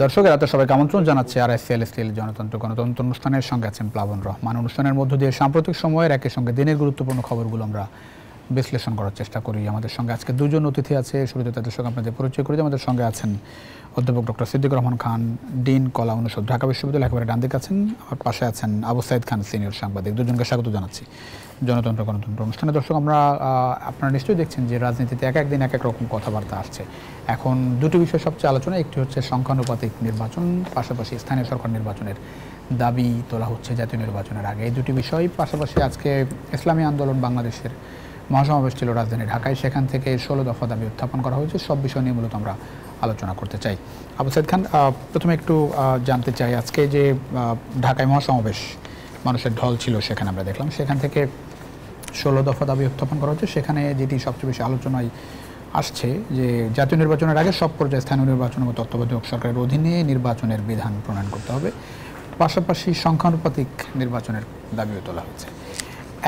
দর্শকেরা তো সবাইকে আমন্ত্রণ জানাচ্ছি RSCL স্টিল জনতন্ত্র গণতন্ত্র অনুষ্ঠানের সঙ্গে আছেন প্লাবন রহমান। অনুষ্ঠানের মধ্য দিয়ে সাম্প্রতিক সময়ের একই সঙ্গে দিনের গুরুত্বপূর্ণ খবরগুলো আমরা বিশ্লেষণ করার চেষ্টা করি। আমাদের সঙ্গে আজকে দুজন অতিথি আছে, শুরুতে তাদের সঙ্গে আপনাদের পরিচয় করে দিই। আমাদের সঙ্গে আছেন অধ্যাপক ডক্টর সিদ্দিকুর রহমান খান, ডিন কলা অনুষদ, ঢাকা বিশ্ববিদ্যালয়, একেবারে ডান দিকে আছেন। আমার পাশে আছেন আবু সাইদ খান, সিনিয়র সাংবাদিক। দুজনকে স্বাগত জানাচ্ছি জনতন্ত্র গণতন্ত্র অনুষ্ঠানে। দর্শক, আপনারা নিশ্চয়ই দেখছেন যে রাজনীতিতে এক একদিন এক এক রকম কথাবার্তা আসছে। এখন দুটো বিষয় সবচেয়ে আলোচনা, একটি হচ্ছে সংখ্যানুপাতিক নির্বাচন, পাশাপাশি স্থানীয় সরকার নির্বাচনের দাবি তোলা হচ্ছে জাতীয় নির্বাচনের আগে। এই দুটি বিষয় পাশাপাশি আজকে ইসলামী আন্দোলন বাংলাদেশের মহাসমাবেশ ছিল রাজধানী ঢাকায়, সেখান থেকে 16 দফা দাবি উত্থাপন করা হয়েছে। সব বিষয় নিয়ে মূলত আমরা আলোচনা করতে চাই। আবু সাইদ খান, প্রথমে একটু জানতে চাই, আজকে যে ঢাকায় মহাসমাবেশ মানুষের ঢল ছিল, সেখানে আমরা দেখলাম সেখান থেকে 16 দফা দাবি উত্থাপন করা হচ্ছে। সেখানে যেটি সবচেয়ে বেশি আলোচনায় আসছে যে জাতীয় নির্বাচনের আগে সব পর্যায়ে স্থানীয় নির্বাচন ও তত্ত্বাবধায়ক সরকারের অধীনে নির্বাচনের বিধান প্রণয়ন করতে হবে, পাশাপাশি সংখ্যানুপাতিক নির্বাচনের দাবিও তোলা হচ্ছে।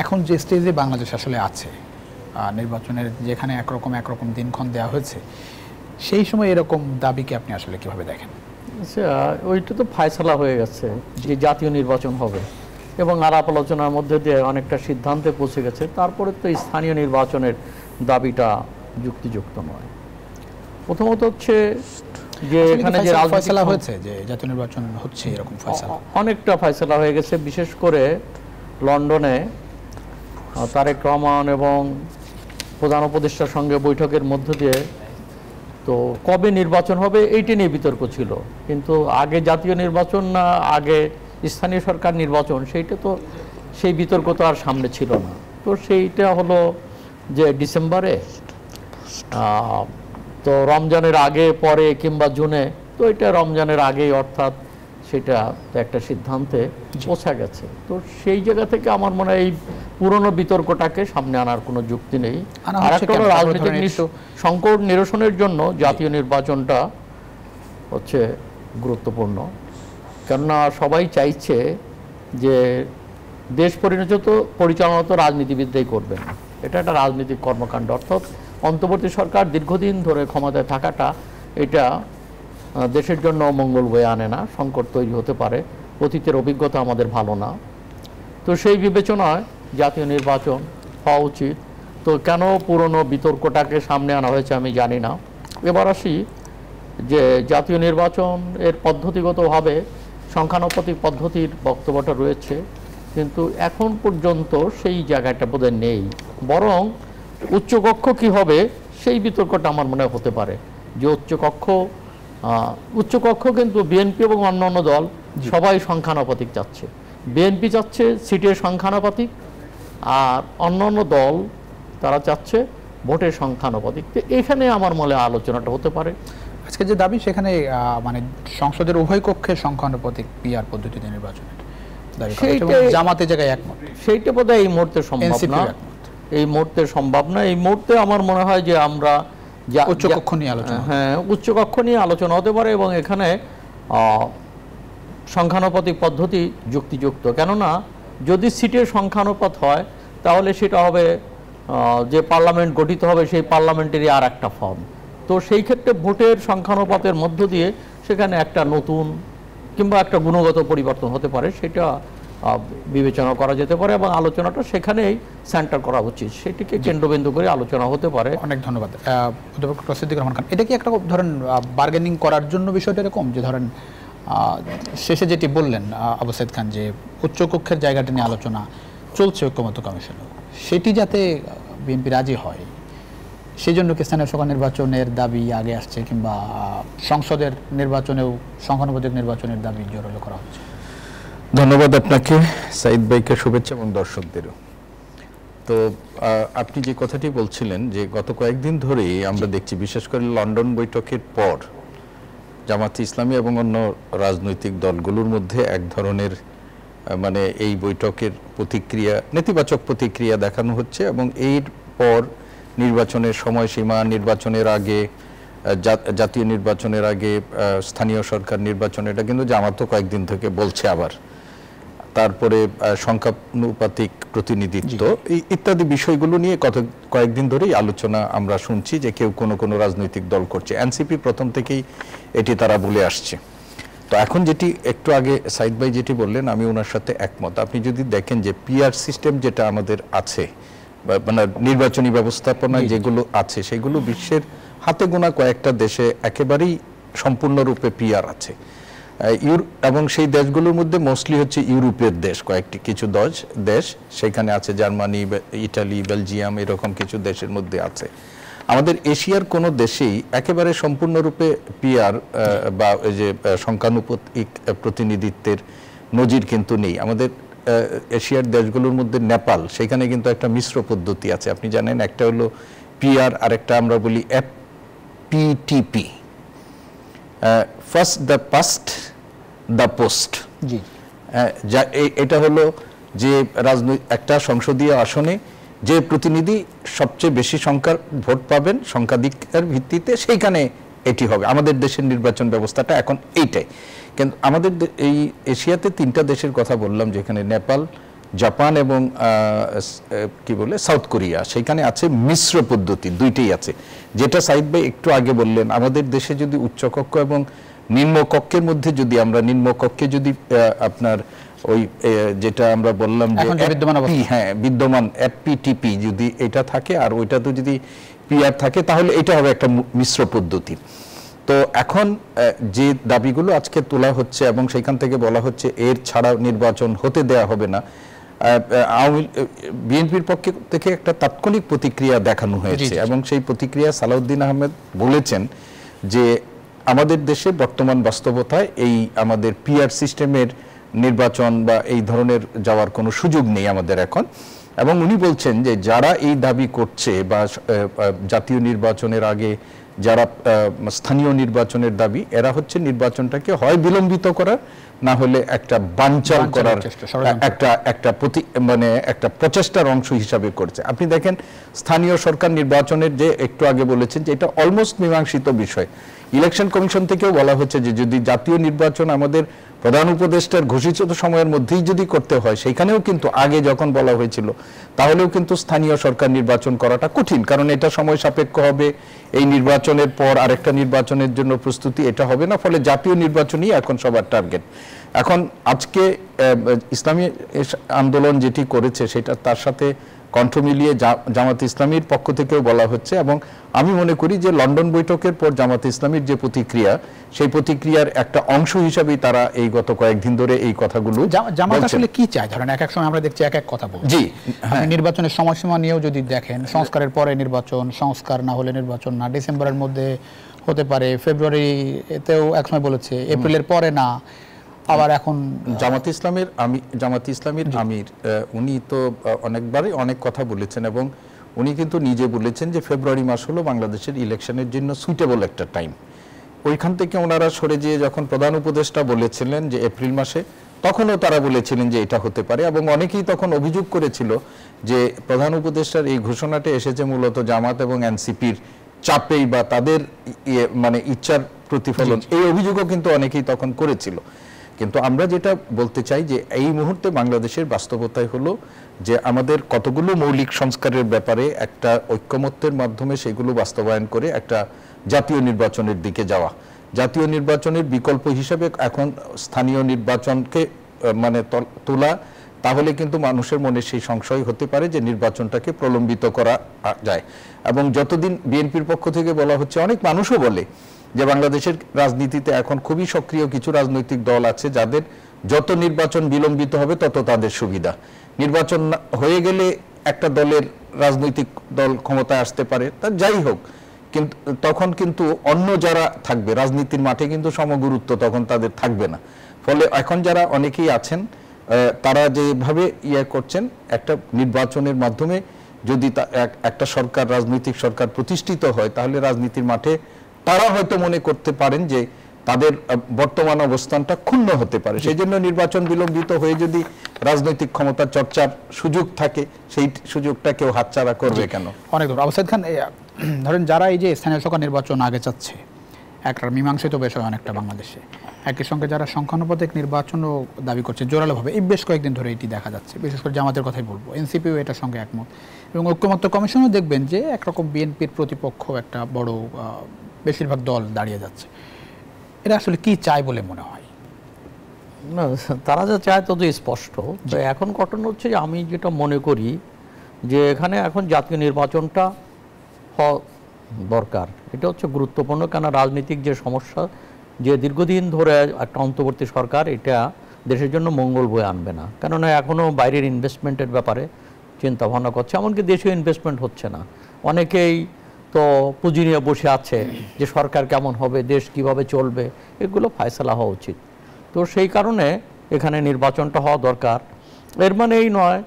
এখন যে স্টেজে বাংলাদেশ আসলে আছে নির্বাচনের, যেখানে একরকম দিনক্ষণ দেওয়া হয়েছে, সেই সময় এরকম দাবিকে আপনি আসলে কিভাবে দেখেন? আচ্ছা, ওইটা তো ফায়সালা হয়ে গেছে যে জাতীয় নির্বাচন হবে এবং আলাপ আলোচনার মধ্যে দিয়ে অনেকটা সিদ্ধান্তে পৌঁছে গেছে। তারপরে তো স্থানীয় নির্বাচনের দাবিটা যুক্তিযুক্ত নয়। প্রথমত হচ্ছে যে এখানে যে ফায়সালা হয়েছে যে জাতীয় নির্বাচন হচ্ছে, এরকম ফায়সালা অনেকটা ফায়সালা হয়ে গেছে। বিশেষ করে লন্ডনে তারেক রহমান এবং প্রধান উপদেষ্টার সঙ্গে বৈঠকের মধ্য দিয়ে তো কবে নির্বাচন হবে এইটা নিয়ে বিতর্ক ছিল, কিন্তু আগে জাতীয় নির্বাচন না আগে স্থানীয় সরকার নির্বাচন, সেইটা তো সেই বিতর্ক তো আর সামনে ছিল না। তো সেইটা হলো যে ডিসেম্বরে, তো রমজানের আগে পরে কিংবা জুনে, তো এটা রমজানের আগেই, অর্থাৎ সেটা একটা সিদ্ধান্তে পৌঁছা গেছে। তো সেই জায়গা থেকে আমার মনে হয় এই পুরনো বিতর্কটাকে সামনে আনার কোনো যুক্তি নেই। আর একটা রাজনৈতিক সংকট নিরসনের জন্য জাতীয় নির্বাচনটা হচ্ছে গুরুত্বপূর্ণ, কেননা সবাই চাইছে যে দেশ পরিচালনা তো রাজনীতিবিদরাই করবেন, এটা একটা রাজনৈতিক কর্মকাণ্ড। অর্থাৎ অন্তর্বর্তী সরকার দীর্ঘদিন ধরে ক্ষমতায় থাকাটা এটা দেশের জন্য মঙ্গল বয়ে আনে না, সংকট তৈরি হতে পারে। অতীতের অভিজ্ঞতা আমাদের ভালো না, তো সেই বিবেচনায় জাতীয় নির্বাচন হওয়া উচিত। তো কেন পুরনো বিতর্কটাকে সামনে আনা হয়েছে আমি জানি না। এবার আসি যে জাতীয় নির্বাচন এর পদ্ধতিগতভাবে সংখ্যানুপাতিক পদ্ধতির বক্তব্যটা রয়েছে, কিন্তু এখন পর্যন্ত সেই জায়গাটা বোধহয় নেই। বরং উচ্চকক্ষ কি হবে সেই বিতর্কটা আমার মনে হতে পারে, যে উচ্চকক্ষ কিন্তু বিএনপি এবং অন্যান্য দল সবাই সংখ্যানুপাতিক চাচ্ছে। বিএনপি চাচ্ছে সিটের সংখ্যানুপাতিক, আর অন্যান্য দল তারা চাচ্ছে ভোটের সংখ্যানুপাতিক। তো এখানে আমার মনে আলোচনাটা হতে পারে। আজকে যে দাবি, সেখানে মানে সংসদের উভয় কক্ষে সংখ্যানুপাতিক পিআর পদ্ধতিতে নির্বাচনের দাবি, জামাতের জায়গায় একমত। সেইটা বোধহয় এই মুহূর্তে সম্ভব না, এই মুহূর্তে সম্ভব না। এই মুহূর্তে আমার মনে হয় যে আমরা উচ্চকক্ষ নিয়ে আলোচনা, হ্যাঁ, উচ্চকক্ষ নিয়ে আলোচনা হতে পারে, এবং এখানে সংখ্যানুপাতিক পদ্ধতি যুক্তিযুক্ত। কেননা যদি সিটের সংখ্যানুপাত হয় তাহলে সেটা হবে যে পার্লামেন্ট গঠিত হবে সেই পার্লামেন্টেরই আর একটা ফর্ম। তো সেই ক্ষেত্রে ভোটের সংখ্যানুপাতের মধ্য দিয়ে সেখানে একটা নতুন কিংবা একটা গুণগত পরিবর্তন হতে পারে, সেটা বিবেচনা করা যেতে পারে এবং আলোচনাটা সেখানেই সেন্টার করা উচিত, সেটিকে কেন্দ্রবিন্দু করে আলোচনা হতে পারে। অনেক ধন্যবাদ অধ্যাপক সিদ্দিকুর রহমান খান। এটা কি একটা ধরেন বার্গেনিং করার জন্য বিষয়টা এরকম যে ধরেন শেষে যেটি বললেন আবু সাইদ খান, যে উচ্চকক্ষের জায়গাটা নিয়ে আলোচনা চলছে ঐক্যমত্য কমিশনে, সেটি যাতে বিএনপি রাজি হয়, সেই জন্য কি স্থানীয় সরকার নির্বাচনের দাবি আগে আসছে, কিংবা সংসদের নির্বাচনেও সংখ্যানুপাতিক নির্বাচনের দাবি জোরালো করা হচ্ছে? ধন্যবাদ আপনাকে, সাইদ ভাইকে শুভেচ্ছা এবং দর্শকদেরও। তো আপনি যে কথাটি বলছিলেন যে গত কয়েকদিন ধরেই আমরা দেখছি, বিশেষ করে লন্ডন বৈঠকের পর জামাতে ইসলামী এবং অন্য রাজনৈতিক দলগুলোর মধ্যে এক ধরনের মানে এই বৈঠকের প্রতিক্রিয়া, নেতিবাচক প্রতিক্রিয়া দেখানো হচ্ছে, এবং এর পর নির্বাচনের সময়সীমা, নির্বাচনের আগে, জাতীয় নির্বাচনের আগে স্থানীয় সরকার নির্বাচন, এটা কিন্তু জামাতও কয়েকদিন থেকে বলছে। আবার তারপরে সংখ্যানুপাতিক প্রতিনিধিত্ব ইত্যাদি বিষয়গুলো নিয়ে কয়েকদিন ধরেই আলোচনা আমরা শুনছি যে কেউ কোনো রাজনৈতিক দল করছে। এনসিপি প্রথম থেকেই এটি তারা বলে আসছে। তো এখন যেটি একটু আগে সাইদ ভাই যেটি বললেন, আমি ওনার সাথে একমত। আপনি যদি দেখেন যে পিআর সিস্টেম যেটা আমাদের আছে, মানে নির্বাচনী ব্যবস্থাপনায় যেগুলো আছে, সেগুলো বিশ্বের হাতে গোনা কয়েকটা দেশে একেবারেই সম্পূর্ণরূপে পিআর আছে। এবং সেই দেশগুলোর মধ্যে মোস্টলি হচ্ছে ইউরোপের দেশ, কয়েকটি কিছু দেশ সেখানে আছে, জার্মানি, ইটালি, বেলজিয়াম, এরকম কিছু দেশের মধ্যে আছে। আমাদের এশিয়ার কোনো দেশেই একেবারে সম্পূর্ণরূপে পিআর বা যে সংখ্যানুপাতিক প্রতিনিধিত্বের নজির কিন্তু নেই। আমাদের এশিয়ার দেশগুলোর মধ্যে নেপাল, সেখানে কিন্তু একটা মিশ্র পদ্ধতি আছে। আপনি জানেন, একটা হলো পিআর আর একটা আমরা বলি FPTP, first the past the post. এটা হলো যে একটা সংসদীয় আসনে যে প্রতিনিধি সবচেয়ে বেশি সংখ্যার ভোট পাবেন সংখ্যাধিক্যের ভিত্তিতে, সেইখানে এটি হবে। আমাদের দেশের নির্বাচন ব্যবস্থাটা এখন এইটাই। কিন্তু আমাদের এই এশিয়াতে তিনটা দেশের কথা বললাম, যেখানে নেপাল, জাপান এবং সাউথ কোরিয়া, সেখানে আছে মিশ্র পদ্ধতি, দুইটাই আছে। যেটা সাইদ ভাই একটু আগে বললেন, আমাদের দেশে যদি উচ্চকক্ষ এবং নিম্নকক্ষের মধ্যে যদি আমরা নিম্নকক্ষে যদি আপনার ওই যেটা আমরা বললাম যে বিদ্যমান এফপিটিপি যদি এটা থাকে আর ওইটাতে যদি পিআর থাকে, তাহলে এটা হবে একটা মিশ্র পদ্ধতি। তো এখন যে দাবিগুলো আজকে তোলা হচ্ছে এবং সেখান থেকে বলা হচ্ছে এর ছাড়া নির্বাচন হতে দেয়া হবে না, বিএনপির পক্ষ থেকে একটা তাৎক্ষণিক প্রতিক্রিয়া দেখানো হয়েছে এবং সেই প্রতিক্রিয়া সালাউদ্দিন আহমেদ বলেছেন যে আমাদের দেশে বর্তমান বাস্তবতায় এই আমাদের পিআর সিস্টেমের নির্বাচন বা এই ধরনের যাওয়ার কোনো সুযোগ নেই আমাদের এখন। এবং উনি বলছেন যে যারা এই দাবি করছে বা জাতীয় নির্বাচনের আগে যারা স্থানীয় নির্বাচনের দাবি, এরা হচ্ছে নির্বাচনটাকে হয় বিলম্বিত করার, না হলে একটা বানচাল করার একটা প্রচেষ্টার অংশ হিসাবে করছে। আপনি দেখেন, স্থানীয় সরকার নির্বাচনের যে একটু আগে বলেছেন যে এটা অলমোস্ট মীমাংসিত বিষয়। ইলেকশন কমিশন থেকেও বলা হচ্ছে যে যদি জাতীয় নির্বাচন আমাদের প্রধান উপদেষ্টার ঘোষিত সময়ের মধ্যেই যদি করতে হয়, সেখানেও কিন্তু আগে যখন বলা হয়েছিল তাহলেও কিন্তু স্থানীয় সরকার নির্বাচন করাটা কঠিন, কারণ এটা সময় সাপেক্ষ হবে। এই নির্বাচনের পর আরেকটা নির্বাচনের জন্য প্রস্তুতি, এটা হবে না। ফলে জাতীয় নির্বাচনই এখন সবার টার্গেট। এখন আজকে ইসলামী আন্দোলন যেটি করেছে সেটা তার সাথে কণ্ঠ মিলিয়ে জামাত ইসলামীর পক্ষ থেকেও বলা হচ্ছে, এবং আমি মনে করি যে লন্ডন বৈঠকের পর জামাত ইসলামীর যে প্রতিক্রিয়া, সেই প্রতিক্রিয়ার একটা অংশ হিসাবেই তারা এই গত কয়েকদিন ধরে এই কথাগুলো। জামাত আসলে কি চায়? ধরেন এক এক সময় আমরা দেখছি এক এক কথা বলছে। জি, নির্বাচনের সময়সীমা নিয়েও যদি দেখেন, সংস্কারের পরে নির্বাচন, সংস্কার না হলে নির্বাচন না, ডিসেম্বরের মধ্যে হতে পারে, ফেব্রুয়ারিতেও একসময় বলেছে, এপ্রিলের পরে না। আবার এখন জামাত ইসলামীর আমির উনি তো অনেকবারই অনেক কথা বলেছেন এবং উনি কিন্তু নিজে বলেছেন যে ফেব্রুয়ারি মাস হলো বাংলাদেশের ইলেকশনের জন্য সুইটেবল একটা টাইম। ওইখান থেকে ওনারা সরে যেয়ে যখন প্রধান উপদেষ্টা বলেছিলেন যে এপ্রিল মাসে, তখনও তারা বলেছিলেন যে এটা হতে পারে, এবং অনেকেই তখন অভিযোগ করেছিল যে প্রধান উপদেষ্টার এই ঘোষণাটা এসেছে মূলত জামাত এবং এনসিপির চাপেই বা তাদের ইচ্ছার প্রতিফলন। এই অভিযোগও কিন্তু অনেকেই তখন করেছিল। কিন্তু আমরা যেটা বলতে চাই যে এই মুহূর্তে বাংলাদেশের বাস্তবতায় হলো যে আমাদের কতগুলো মৌলিক সংস্কারের ব্যাপারে একটা ঐক্যমত্যের মাধ্যমে সেগুলো বাস্তবায়ন করে একটা জাতীয় নির্বাচনের দিকে যাওয়া। জাতীয় নির্বাচনের বিকল্প হিসেবে এখন স্থানীয় নির্বাচনকে তোলা, তাহলে কিন্তু মানুষের মনে সেই সংশয় হতে পারে যে নির্বাচনটাকে প্রলম্বিত করা যায়। এবং যতদিন বিএনপির পক্ষ থেকে বলা হচ্ছে, অনেক মানুষও বলে যে বাংলাদেশের রাজনীতিতে এখন খুবই সক্রিয় কিছু রাজনৈতিক দল আছে যাদের যত নির্বাচন বিলম্বিত হবে তত তাদের সুবিধা। নির্বাচন হয়ে গেলে একটা দলের রাজনৈতিক দল ক্ষমতায় আসতে পারে, তা যাই হোক, কিন্তু তখন কিন্তু অন্য যারা থাকবে রাজনীতির মাঠে কিন্তু সমগুরুত্ব তখন তাদের থাকবে না। ফলে এখন যারা অনেকেই আছেন তারা যেভাবে করছেন, একটা নির্বাচনের মাধ্যমে যদি একটা সরকার, রাজনৈতিক সরকার প্রতিষ্ঠিত হয়, তাহলে রাজনীতির মাঠে তারা হয়তো মনে করতে পারেন যে তাদের বর্তমান অবস্থানটা ক্ষুণ্ণ হতে পারে। সেই জন্য নির্বাচন বিলম্বিত হয়ে যদি রাজনৈতিক ক্ষমতা চর্চার সুযোগ থাকে, সেই সুযোগটা কেউ হাতছাড়া করবে কেন? অনেক দূর। আবু সাইদ খান, ধরেন যারা এই যে স্থানীয় সরকার নির্বাচন আগে চাচ্ছে, একটা মীমাংসিত বিষয় অনেকটা বাংলাদেশে। একই সঙ্গে যারা সংখ্যানুপাতিক নির্বাচনও দাবি করছে জোরালোভাবে, এই বেশ কয়েকদিন ধরে এটি দেখা যাচ্ছে, বিশেষ করে জামাতের কথাই বলবো, এনসিপিও এটার সঙ্গে একমত, এবং ঐক্যমত্য কমিশনও দেখবেন যে একরকম বিএনপির প্রতিপক্ষ একটা বড় বেশিরভাগ দল দাঁড়িয়ে যাচ্ছে। এরা আসলে কি চায় বলে মনে হয়? না, তারা যা চায় তত স্পষ্ট। তো এখন ঘটনা হচ্ছে যে আমি যেটা মনে করি যে এখানে এখন জাতীয় নির্বাচনটা হওয়া দরকার, এটা হচ্ছে গুরুত্বপূর্ণ। কেন রাজনৈতিক যে সমস্যা, যে দীর্ঘদিন ধরে একটা অন্তর্বর্তী সরকার এটা দেশের জন্য মঙ্গল বয়ে আনবে না, কেননা এখনও বাইরের ইনভেস্টমেন্টের ব্যাপারে চিন্তা ভাবনা করছে, এমনকি দেশীয় ইনভেস্টমেন্ট হচ্ছে না। অনেকেই তো পুঁজি নিয়ে বসে আছে যে সরকার কেমন হবে, দেশ কিভাবে চলবে, এগুলো ফয়সালা হওয়া উচিত। তো সেই কারণে এখানে নির্বাচনটা হওয়া দরকার। এর মানে এই নয়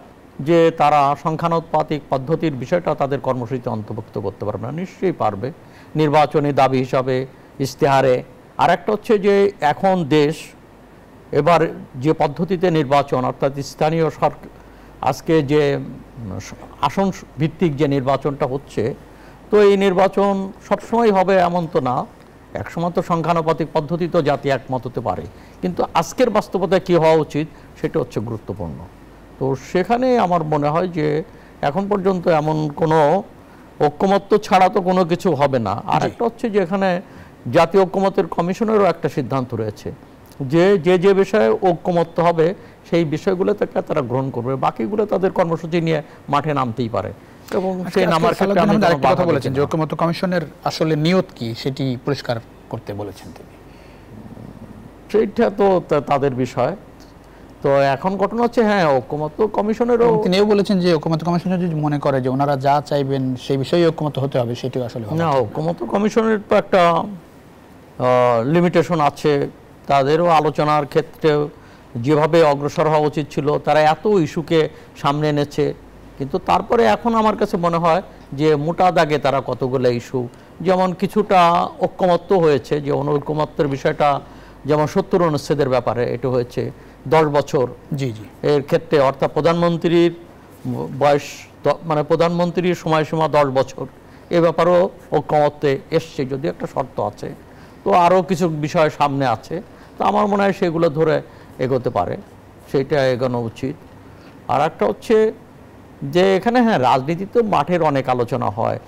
যে তারা সংখ্যানুপাতিক পদ্ধতির বিষয়টা তাদের কর্মসূচিতে অন্তর্ভুক্ত করতে পারবে না, নিশ্চয়ই পারবে নির্বাচনী দাবি হিসাবে ইশতেহারে। আর একটা হচ্ছে যে এখন দেশ এবার যে পদ্ধতিতে নির্বাচন, অর্থাৎ স্থানীয় সরকার, আজকে যে আসন ভিত্তিক যে নির্বাচনটা হচ্ছে, তো এই নির্বাচন সবসময় হবে এমন তো না, একসময় তো সংখ্যানুপাতিক পদ্ধতি তো জাতি একমত হতে পারে, কিন্তু আজকের বাস্তবতায় কী হওয়া উচিত সেটা হচ্ছে গুরুত্বপূর্ণ। তো সেখানে আমার মনে হয় যে এখন পর্যন্ত এমন কোনো ঐক্যমত্য ছাড়া তো কোনো কিছু হবে না। আর একটা হচ্ছে যে এখানে জাতীয় ঐক্যমত্যের কমিশনেরও একটা সিদ্ধান্ত রয়েছে যে যে যে বিষয়ে ঐক্যমত্য হবে সেই বিষয়গুলো থেকে তারা গ্রহণ করবে, বাকিগুলো তাদের কর্মসূচি নিয়ে মাঠে নামতেই পারে। এবং সেই নামার ক্ষেত্রে আমি আরেকটা কথা বলেছেন যে ঐক্যমত্য কমিশনের আসলে নিয়ত কি সেটি পরিষ্কার করতে বলেছেন তিনি, সেইটা তো তাদের বিষয়। তো এখন ঘটনা হচ্ছে হ্যাঁ ঐক্যমত্য কমিশনেরও তিনিও বলেছেন যে ঐক্যমত্য কমিশন যদি মনে করে যে ওনারা যা চাইবেন সেই বিষয়ে ঐক্যমত্য হতে হবে, সেটিও আসলে না, ঐক্যমত্য কমিশনের তো একটা লিমিটেশন আছে, তাদেরও আলোচনার ক্ষেত্রে যেভাবে অগ্রসর হওয়া উচিত ছিল, তারা এত ইস্যুকে সামনে এনেছে, কিন্তু তারপরে এখন আমার কাছে মনে হয় যে মোটা দাগে তারা কতগুলো ইস্যু, যেমন কিছুটা ঐক্যমত্য হয়েছে, যে অনৈক্যমত্যের বিষয়টা যেমন 70 অনুচ্ছেদের ব্যাপারে এটা হয়েছে 10 বছর জি জি এর ক্ষেত্রে, অর্থাৎ প্রধানমন্ত্রীর বয়স মানে প্রধানমন্ত্রীর সময়সীমা 10 বছর, এ ব্যাপারেও ঐক্যমত্যে এসছে, যদি একটা শর্ত আছে। তো আরও কিছু বিষয় সামনে আছে, তো আমার মনে হয় সেগুলো ধরে এগোতে পারে, সেইটা এগোনো উচিত। আর একটা হচ্ছে যে এখানে হ্যাঁ রাজনীতিতে মাঠের অনেক আলোচনা হয়,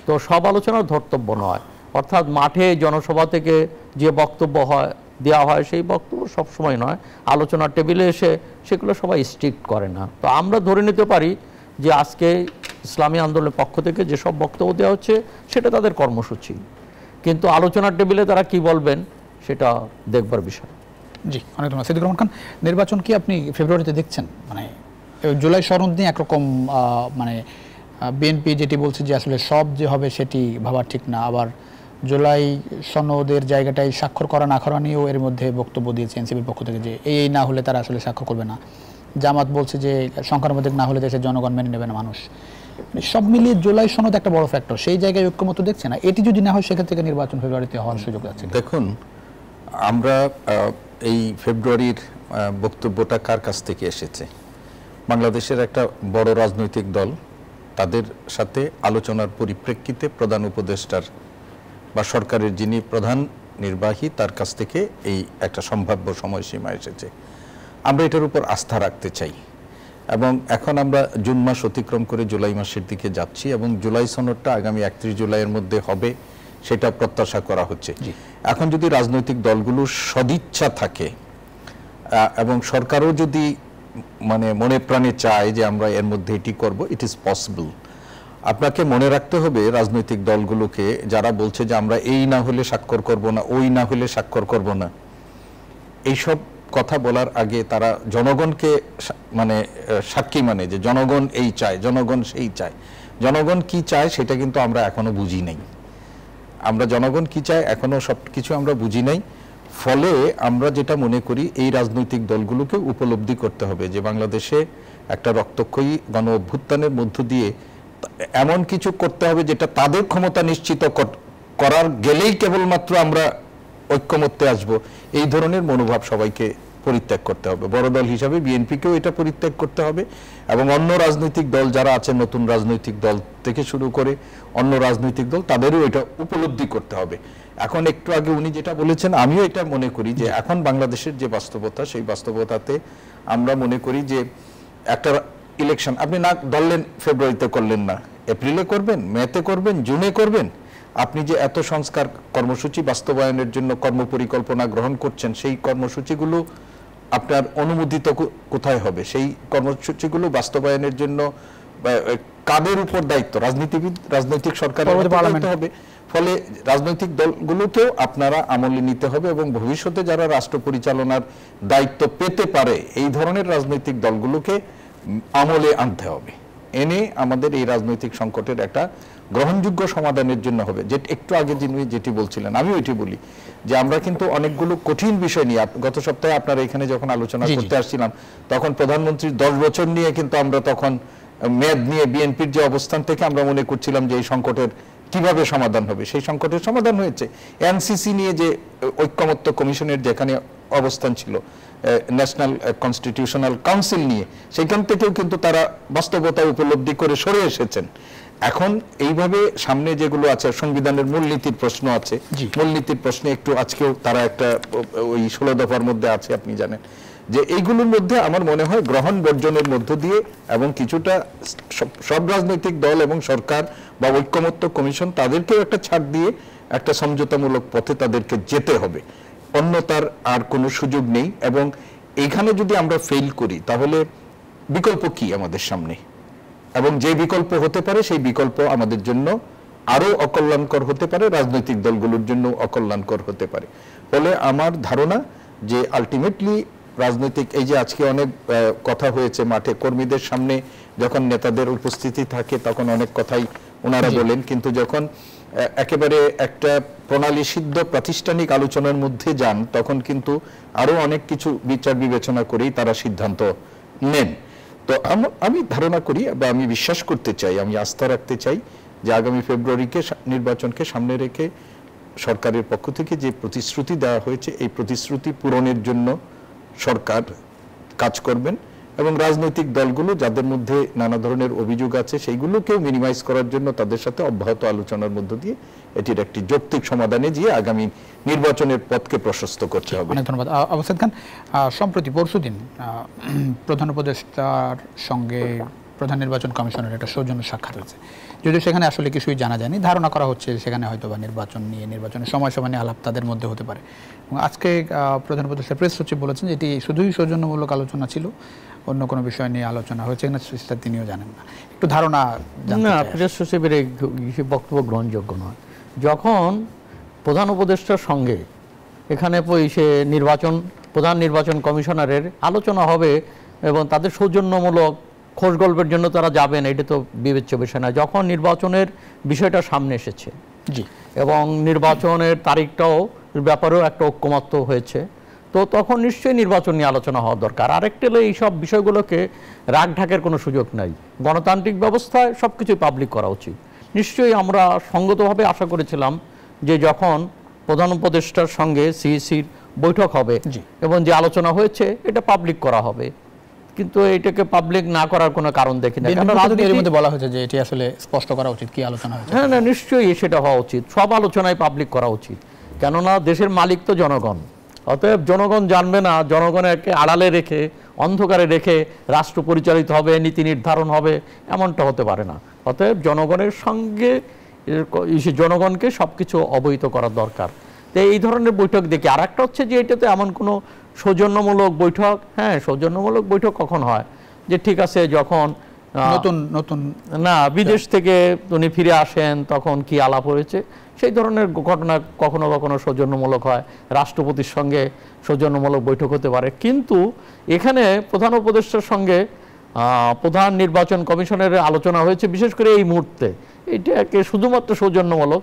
তো সব আলোচনা ধর্তব্য নয়, অর্থাৎ মাঠে জনসভা থেকে যে বক্তব্য হয় দেওয়া হয় সেই বক্তব্য সবসময় নয়, আলোচনার টেবিলে এসে সেগুলো সবাই স্ট্রিক্ট করে না। তো আমরা ধরে নিতে পারি যে আজকে ইসলামী আন্দোলনের পক্ষ থেকে যেসব বক্তব্য দেওয়া হচ্ছে সেটা তাদের কর্মসূচি, কিন্তু আলোচনার টেবিলে তারা কি বলবেন সেটা দেখবার বিষয়। জি, অনেক ধন্যবাদ। সিদ্দিকুর রহমান খান, নির্বাচন কি আপনি ফেব্রুয়ারিতে দেখছেন? মানে জুলাই সনদ নিয়ে একরকম মানে বিএনপি যেটি বলছে যে আসলে সব যে হবে সেটি ভাবা ঠিক না, আবার জুলাই সনদের জায়গাটাই স্বাক্ষর করা না করা নিয়েও এর মধ্যে বক্তব্য দিয়েছে এনসিপির পক্ষ থেকে যে এই না হলে তারা আসলে স্বাক্ষর করবে না। জামাত বলছে যে সংখ্যানুপাতিক না হলে দেশের জনগণ মেনে নেবে না, মানুষ। সব মিলিয়ে জুলাই সনদ একটা বড় ফ্যাক্টর, সেই জায়গায় ঐক্যমত্য দেখছে না। এটি যদি না হয় সেক্ষেত্রে নির্বাচন ফেব্রুয়ারিতে হওয়ার সুযোগ আছে। দেখুন, আমরা এই ফেব্রুয়ারির বক্তব্যটা কার কাছ থেকে এসেছে? বাংলাদেশের একটা বড় রাজনৈতিক দল তাদের সাথে আলোচনার পরিপ্রেক্ষিতে প্রধান উপদেষ্টার বা সরকারের যিনি প্রধান নির্বাহী তার কাছ থেকে এই একটা সম্ভাব্য সময়সীমা এসেছে। আমরা এটার উপর আস্থা রাখতে চাই, এবং এখন আমরা জুন মাস অতিক্রম করে জুলাই মাসের দিকে যাচ্ছি, এবং জুলাই সনদটা আগামী 31 জুলাইয়ের মধ্যে হবে সেটা প্রত্যাশা করা হচ্ছে। এখন যদি রাজনৈতিক দলগুলোর সদিচ্ছা থাকে এবং সরকারও যদি মানে মনে প্রাণে চায় যে আমরা এর মধ্যে এটি করব, ইট ইজ পসিবল। আপনাকে মনে রাখতে হবে রাজনৈতিক দলগুলোকে, যারা বলছে যে আমরা এই না হলে স্বাক্ষর করব না, ওই না হলে স্বাক্ষর করব না, এইসব কথা বলার আগে তারা জনগণকে মানে সাক্ষী মানে যে জনগণ এই চায়, জনগণ সেই চায়। জনগণ কি চায় সেটা কিন্তু আমরা এখনো বুঝি নাই। আমরা জনগণ কি চায় এখনো সব কিছু আমরা বুঝি নাই। ফলে আমরা যেটা মনে করি এই রাজনৈতিক দলগুলোকে উপলব্ধি করতে হবে যে বাংলাদেশে একটা রক্তক্ষয়ী গণ অভ্যুত্থানের মধ্য দিয়ে এমন কিছু করতে হবে যেটা তাদের ক্ষমতা নিশ্চিত করার গেলেই কেবলমাত্র আমরা ঐক্যমত্যে আসব, এই ধরনের মনোভাব সবাইকে পরিত্যাগ করতে হবে, বড় দল হিসাবে বিএনপিকেও এটা পরিত্যাগ করতে হবে এবং অন্য রাজনৈতিক দল যারা আছে, নতুন রাজনৈতিক দল থেকে শুরু করে অন্য রাজনৈতিক দল, তাদেরও এটা উপলব্ধি করতে হবে। এখন একটু আগে উনি যেটা বলেছেন, আমিও এটা মনে করি যে এখন বাংলাদেশের যে বাস্তবতা, সেই বাস্তবতাতে আমরা মনে করি যে একটা ইলেকশন আপনি না ধরলেন ফেব্রুয়ারিতে করলেন না, এপ্রিলে করবেন, মেতে করবেন, জুনে করবেন, আপনি যে এত সংস্কার কর্মসূচি বাস্তবায়নের জন্য কর্মপরিকল্পনা গ্রহণ করছেন, সেই কর্মসূচিগুলো আপনার অনুমোদিত কোথায় হবে? সেই কর্মসূচিগুলো বাস্তবায়নের জন্য কাদের উপর দায়িত্ব? রাজনীতিবিদ, রাজনৈতিক সরকারের দায়িত্ব হবে। ফলে রাজনৈতিক দলগুলোকেও আপনারা আমলে নিতে হবে এবং ভবিষ্যতে যারা রাষ্ট্র পরিচালনার দায়িত্ব পেতে পারে, এই ধরনের রাজনৈতিক দলগুলোকে আমলে আনতে হবে। এনে আমাদের এই রাজনৈতিক সংকটের একটা গ্রহণযোগ্য সমাধানের জন্য হবে। যে একটু আগে যিনি যেটি বলছিলেন, আমি ওইটি বলি যে আমরা কিন্তু অনেকগুলো কঠিন বিষয় নিয়ে, গত সপ্তাহে আপনারা এখানে যখন আলোচনা করতে আসছিলাম, তখন প্রধানমন্ত্রীর 10 বছর নিয়ে কিন্তু আমরা তখন মেয়াদ নিয়ে বিএনপির যে অবস্থান থেকে আমরা মনে করছিলাম যে এই সংকটের কিভাবে সমাধান হবে, সেই সংকটের সমাধান হয়েছে। এনসিসি নিয়ে যে ঐক্যমত্য কমিশনের যেখানে অবস্থান ছিল, ন্যাশনাল কনস্টিটিউশনাল কাউন্সিল নিয়ে, সেখান থেকেও কিন্তু তারা বাস্তবতা উপলব্ধি করে সরে এসেছেন। এখন এইভাবে সামনে যেগুলো আছে, সংবিধানের মূলনীতির প্রশ্ন আছে, মূলনীতির প্রশ্নে একটু আজকেও তারা একটা ওই 16 দফার মধ্যে আছে, আপনি জানেন যে এইগুলোর মধ্যে আমার মনে হয় গ্রহণ বর্জনের মধ্য দিয়ে এবং কিছুটা সব রাজনৈতিক দল এবং সরকার বা ঐক্যমত্য কমিশন তাদেরকেও একটা ছাড় দিয়ে একটা সমঝোতামূলক পথে তাদেরকে যেতে হবে, অন্যতার আর কোনো সুযোগ নেই। এবং এইখানে যদি আমরা ফেল করি তাহলে বিকল্প কি আমাদের সামনে, এবং যে বিকল্প হতে পারে সেই বিকল্প আমাদের জন্য আরো অকল্যাণকর হতে পারে, রাজনৈতিক দলগুলোর জন্য অকল্যাণকর হতে পারে। ফলে আমার ধারণা যে আলটিমেটলি রাজনৈতিক, এই যে আজকে অনেক কথা হয়েছে মাঠে, কর্মীদের সামনে যখন নেতাদের উপস্থিতি থাকে তখন অনেক কথাই ওনারা বলেন, কিন্তু যখন একেবারে একটা প্রণালী সিদ্ধ প্রাতিষ্ঠানিক আলোচনার মধ্যে যান তখন কিন্তু আরো অনেক কিছু বিচার বিবেচনা করেই তারা সিদ্ধান্ত নেন। তো আমি ধারণা করি বা আমি বিশ্বাস করতে চাই, আমি আস্থা রাখতে চাই যে আগামী ফেব্রুয়ারিকে নির্বাচনকে সামনে রেখে সরকারের পক্ষ থেকে যে প্রতিশ্রুতি দেওয়া হয়েছে, এই প্রতিশ্রুতি পূরণের জন্য সরকার কাজ করবেন এবং রাজনৈতিক দলগুলো যাদের মধ্যে নানা ধরনের অভিযোগ আছে সেইগুলোকেও মিনিমাইজ করার জন্য তাদের সাথে অব্যাহত আলোচনার মধ্য দিয়ে এটির একটি যৌক্তিক সমাধানে গিয়ে আগামী নির্বাচনের পথকে প্রশস্ত করতে হবে। অনেক ধন্যবাদ। অবসাদ খান, সম্প্রতি পরশুদিন প্রধান উপদেষ্টার সঙ্গে প্রধান নির্বাচন কমিশনের একটা সৌজন্য সাক্ষাৎ হয়েছে, যদিও সেখানে আসলে কিছুই জানা যায়নি, ধারণা করা হচ্ছে সেখানে হয়তো বা নির্বাচন নিয়ে, নির্বাচনের সময়সীমা নিয়ে আলাপ তাদের মধ্যে হতে পারে। এবং আজকে প্রধান উপদেষ্টা প্রেস সচিব বলেছেন যে এটি শুধুই সৌজন্যমূলক আলোচনা ছিল, অন্য কোনো বিষয় নিয়ে আলোচনা হয়েছে কিনা সেটা তিনিও জানেন না। একটু ধারণা না, প্রেস সচিবের এই বক্তব্য গ্রহণযোগ্য নয়। যখন প্রধান উপদেষ্টার সঙ্গে এখানে সে প্রধান নির্বাচন কমিশনারের আলোচনা হবে এবং তাদের সৌজন্যমূলক খোঁজ গল্পের জন্য তারা যাবেন, এটা তো বিবেচ্য বিষয় না। যখন নির্বাচনের বিষয়টা সামনে এসেছে এবং নির্বাচনের তারিখটাও ব্যাপারেও একটা ঐক্যমত্য হয়েছে, তো তখন নিশ্চয়ই নির্বাচন নিয়ে আলোচনা হওয়া দরকার। আরেকটা হলো এইসব বিষয়গুলোকে রাগ ঢাকের কোনো সুযোগ নাই, গণতান্ত্রিক ব্যবস্থায় সব কিছুই পাবলিক করা উচিত। নিশ্চয়ই আমরা সঙ্গতভাবে আশা করেছিলাম যে যখন প্রধান উপদেষ্টার সঙ্গে সিইসির বৈঠক হবে এবং যে আলোচনা হয়েছে এটা পাবলিক করা হবে, কিন্তু এটাকে পাবলিক না করার কোনো কারণ দেখি না। রাজনীতির মধ্যে বলা হয়েছে যে এটি আসলে স্পষ্ট করা উচিত কি আলোচনা হয়েছে। হ্যাঁ, না, নিশ্চয়ই সেটা হওয়া উচিত, সব আলোচনায় পাবলিক করা উচিত, কেননা দেশের মালিক তো জনগণ। অতএব জনগণ জানবে না, জনগণকে আড়ালে রেখে অন্ধকারে রেখে রাষ্ট্র পরিচালিত হবে, নীতি নির্ধারণ হবে, এমনটা হতে পারে না। অতএব জনগণের সঙ্গে জনগণকে সবকিছু অবহিত করার দরকার। তো এই ধরনের বৈঠক দেখি। আর একটা হচ্ছে যে এটাতে এমন কোনো সৌজন্যমূলক বৈঠক, হ্যাঁ সৌজন্যমূলক বৈঠক কখন হয় যে ঠিক আছে যখন নতুন না বিদেশ থেকে উনি ফিরে আসেন তখন কি আলাপ হয়েছে, সেই ধরনের ঘটনা কখনো কখনো সৌজন্যমূলক হয়, রাষ্ট্রপতির সঙ্গে সৌজন্যমূলক বৈঠক হতে পারে। কিন্তু এখানে প্রধান উপদেষ্টার সঙ্গে প্রধান নির্বাচন কমিশনের আলোচনা হয়েছে, বিশেষ করে এই মুহূর্তে এটাকে শুধুমাত্র সৌজন্যমূলক।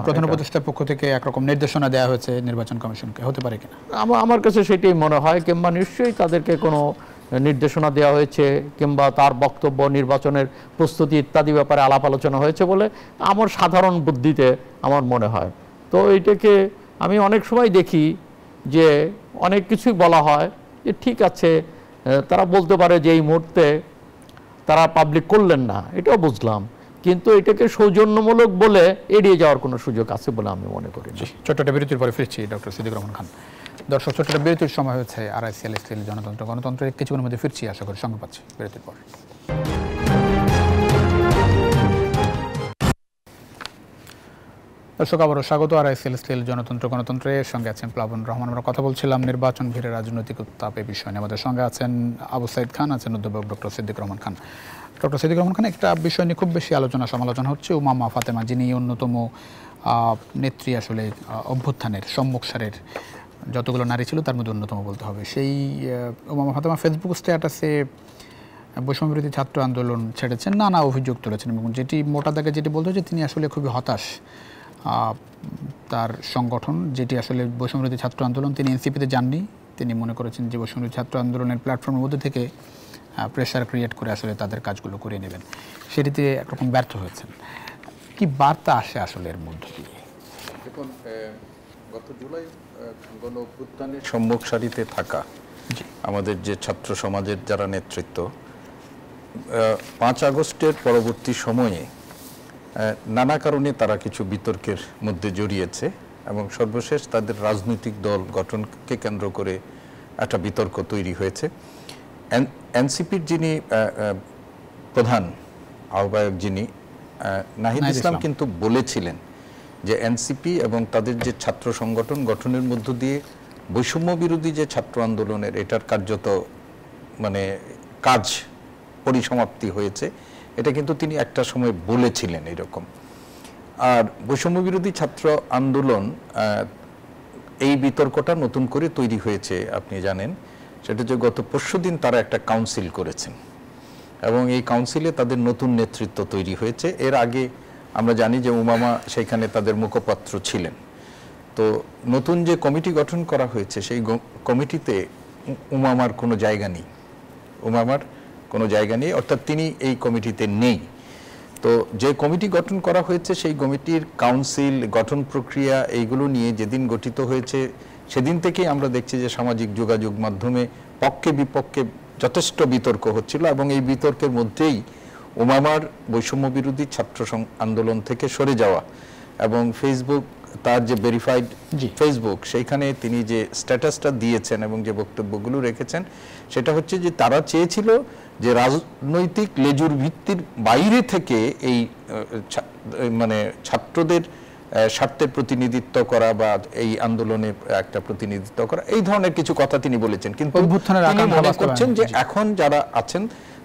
প্রধান উপদেষ্টার পক্ষ থেকে একরকম নির্দেশনা দেওয়া হয়েছে নির্বাচন কমিশনকে, হতে পারে কিনা আমার কাছে সেটাই মনে হয়, কিংবা নিশ্চয়ই তাদেরকে কোনো নির্দেশনা দেওয়া হয়েছে কিংবা তার বক্তব্য, নির্বাচনের প্রস্তুতি ইত্যাদি ব্যাপারে আলাপ আলোচনা হয়েছে বলে আমার সাধারণ বুদ্ধিতে আমার মনে হয়। তো এটাকে আমি অনেক সময় দেখি যে অনেক কিছুই বলা হয় যে ঠিক আছে, তারা বলতে পারে যে এই মুহূর্তে তারা পাবলিক করলেন না, এটাও বুঝলাম, কিন্তু এটাকে সৌজন্যমূলক বলে এড়িয়ে যাওয়ার কোনো সুযোগ আছে বলে আমি মনে করি না। ছোট্ট একটা বিরতির পরে ফিরছি ডক্টর সিদ্দিকুর রহমান খান। দর্শক, ছোট্ট একটা বিরতির সময় হয়েছে। RICL স্টিল জনতন্ত্র গণতন্ত্রের কিছুক্ষণের মধ্যে ফিরছি, আশা করি সঙ্গে পাচ্ছি বিরতির পর। দর্শক, আবারও স্বাগত RICL স্টিল জনতন্ত্র গণতন্ত্রের সঙ্গে আছেন প্লাবন রহমান। আমরা কথা বলছিলাম নির্বাচন ঘিরে রাজনৈতিক উত্তাপ এই বিষয় নিয়ে। আমাদের সঙ্গে আছেন আবু সাইদ খান, আছেন অধ্যাপক ডক্টর সিদ্দিকুর রহমান খান। ডক্টর সিদ্দিকুর রহমান খান, একটা বিষয় নিয়ে খুব বেশি আলোচনা সমালোচনা হচ্ছে, উমামা ফাতেমা, যিনি অন্যতম নেত্রী, আসলে অভ্যুত্থানের সম্মুখ সারের যতগুলো নারী ছিল তার মধ্যে অন্যতম বলতে হবে। সেই উমামা ফাতেমা ফেসবুক স্ট্যাটাসে বৈষম্যবিরোধী ছাত্র আন্দোলন ছেড়েছেন, নানা অভিযোগ তুলেছেন, এবং যেটি মোটা দাগে যেটি বলতে হচ্ছে, তিনি আসলে খুবই হতাশ। তার সংগঠন, যেটি আসলে বৈষম্যবিরোধী ছাত্র আন্দোলন, তিনি এনসিপিতে যাননি। তিনি মনে করেছেন যে বৈষম্যবিরোধী ছাত্র আন্দোলনের প্ল্যাটফর্মের মধ্যে থেকে প্রেশার ক্রিয়েট করে আসলে তাদের কাজগুলো করে নেবেন, সেটিতে একরকম ব্যর্থ হয়েছেন। কি বার্তা আসে আসলে এর মধ্য দিয়ে? দেখুন, গত জুলাই গণ অভ্যুত্থানের সম্মুখ সারিতে থাকা আমাদের যে ছাত্র সমাজের যারা নেতৃত্ব, 5 আগস্টের পরবর্তী সময়ে নানা কারণে তারা কিছু বিতর্কের মধ্যে জড়িয়েছে, এবং সর্বশেষ তাদের রাজনৈতিক দল গঠনকে কেন্দ্র করে একটা বিতর্ক তৈরি হয়েছে। এনসিপির যিনি প্রধান আহ্বায়ক, যিনি নাহিদ ইসলাম, কিন্তু বলেছিলেন যে এনসিপি এবং তাদের যে ছাত্র সংগঠন গঠনের মধ্য দিয়ে বৈষম্য বিরোধী যে ছাত্র আন্দোলনের এটার কার্যত মানে কাজ পরিসমাপ্তি হয়েছে, এটা কিন্তু তিনি একটা সময় বলেছিলেন এরকম। আর বৈষম্য বিরোধী ছাত্র আন্দোলন, এই বিতর্কটা নতুন করে তৈরি হয়েছে, আপনি জানেন, সেটা যে গত পরশুদিন তারা একটা কাউন্সিল করেছেন, এবং এই কাউন্সিলে তাদের নতুন নেতৃত্ব তৈরি হয়েছে। এর আগে আমরা জানি যে উমামা সেখানে তাদের মুখপাত্র ছিলেন। তো নতুন যে কমিটি গঠন করা হয়েছে, সেই কমিটিতে উমামার কোনো জায়গা নেই, অর্থাৎ তিনি এই কমিটিতে নেই। তো যে কমিটি গঠন করা হয়েছে, সেই কমিটির কাউন্সিল, গঠন প্রক্রিয়া, এইগুলো নিয়ে যেদিন গঠিত হয়েছে সেদিন থেকেই আমরা দেখছি যে সামাজিক যোগাযোগ মাধ্যমে পক্ষে বিপক্ষে যথেষ্ট বিতর্ক হচ্ছিল, এবং এই বিতর্কের মধ্যেই উমামার বৈষম্য বিরোধী ছাত্র আন্দোলন থেকে সরে যাওয়া, এবং ফেসবুক, তার যে ভেরিফাইড ফেসবুক, সেইখানে তিনি যে স্ট্যাটাসটা দিয়েছেন এবং যে বক্তব্যগুলো রেখেছেন, সেটা হচ্ছে যে তারা চেয়েছিল যে রাজনৈতিক লেজুর ভিত্তির বাইরে থেকে এই মানে ছাত্রদের স্বার্থের প্রতিনিধিত্ব করা বা এই আন্দোলনে একটা প্রতিনিধিত্ব করা, এই ধরনের কিছু কথা তিনি বলেছেন। কিন্তু তিনি মনে করছেন যে এখন যারা আছেন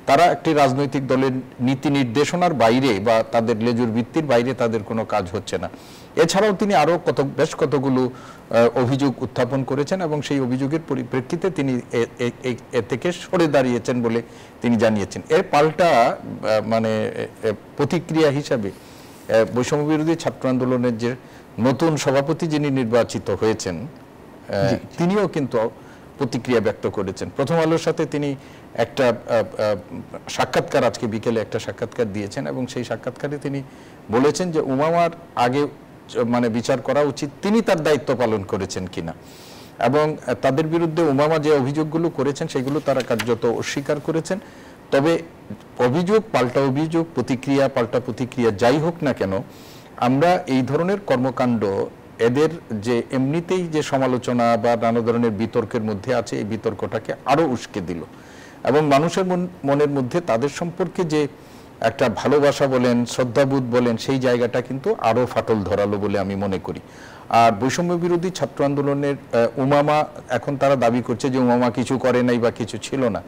তারা একটি রাজনৈতিক দলের নীতি নির্দেশনার বাইরে বা তাদের লেজুর ভিত্তির বাইরে তাদের কোনো কাজ হচ্ছে না। এছাড়াও তিনি আরো বেশ কতগুলো অভিযোগ উত্থাপন করেছেন, এবং সেই অভিযোগের পরিপ্রেক্ষিতে তিনি এ থেকে সরে দাঁড়িয়েছেন বলে তিনি জানিয়েছেন। এর পাল্টা মানে প্রতিক্রিয়া হিসাবে বৈষম্য বিরোধী ছাত্র আন্দোলনের যে নতুন সভাপতি যিনি নির্বাচিত হয়েছেন, তিনিও কিন্তু প্রতিক্রিয়া ব্যক্ত করেছেন। প্রথম আলোর সাথে তিনি একটা সাক্ষাৎকার, আজকে বিকেলে একটা সাক্ষাৎকার দিয়েছেন, এবং সেই সাক্ষাৎকারে তিনি বলেছেন যে উমামার আগে মানে বিচার করা উচিত, তিনি তার দায়িত্ব পালন করেছেন কিনা, এবং তাদের বিরুদ্ধে উমামা যে অভিযোগগুলো করেছেন সেগুলো তারা কার্যত অস্বীকার করেছেন। তবে অভিযোগ পাল্টা অভিযোগ, প্রতিক্রিয়া পাল্টা প্রতিক্রিয়া, যাই হোক না কেন, আমরা এই ধরনের কর্মকাণ্ড, এদের যে এমনিতেই যে সমালোচনা বা নানা ধরনের বিতর্কের মধ্যে আছে, এই বিতর্কটাকে আরো উস্কে দিল, এবং মানুষের মনের মধ্যে তাদের সম্পর্কে যে একটা ভালোবাসা বলেন, শ্রদ্ধাবোধ বলেন, সেই জায়গাটা কিন্তু আরো ফাটল ধরালো বলে আমি মনে করি। আর বৈষম্য বিরোধী ছাত্র আন্দোলনের উমামা, এখন তারা দাবি করছে যে উমামা কিছু করে নাই বা কিছু ছিল না,